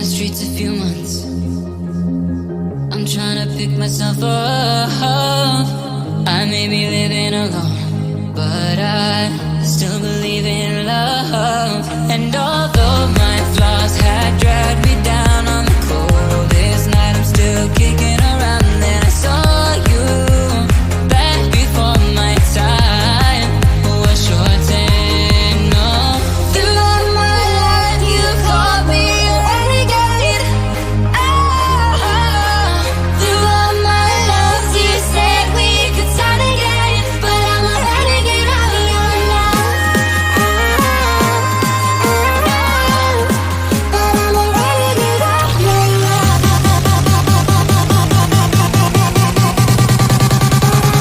the streets a few months. I'm trying to pick myself up. I may be living alone, but I still believe in love. And although my flaws had dragged me down on the coldest night, I'm still kicking around. Then I saw you back before my time was shortened. No, throughout my life you called me a renegade. Throughout my love you said we could start again, but I'm a renegade of your love. But I'm a renegade of your love. I'm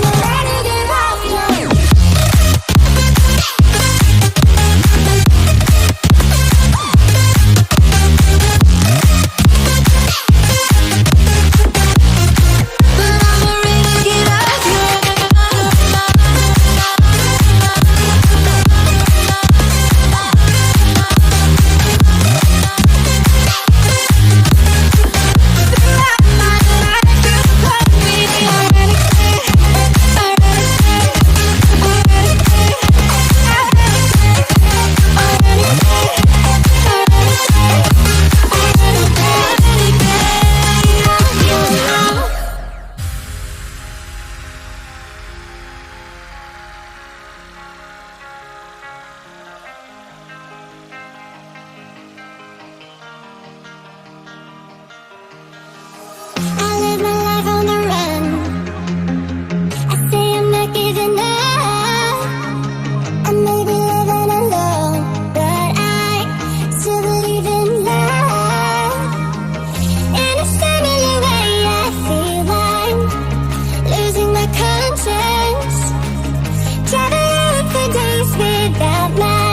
a renegade of your love. But I'm a renegade of your I live my life on the run. I say I'm not giving up. I may be living alone, but I still believe in love. In a similar way, I feel I'm losing my conscience. Traveling for days without my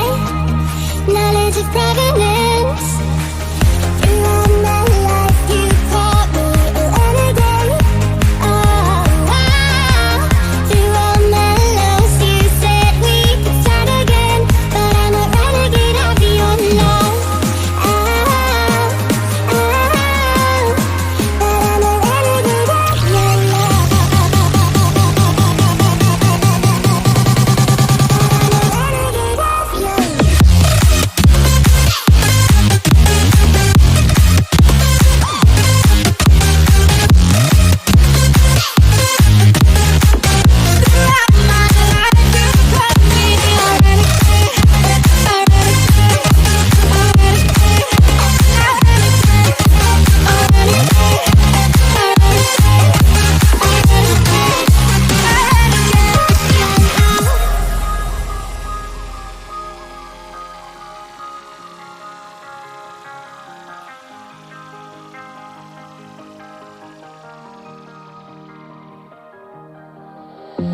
knowledge of provenance. Throughout my life, you called me a renegade. Throughout my lows, you said we could start again, but I'm a renegade of your love. But I'm a renegade of your love. I'm a renegade of your love.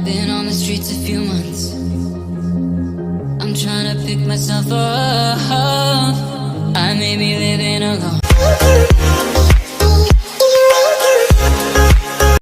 Been on the streets a few months. I'm trying to pick myself up.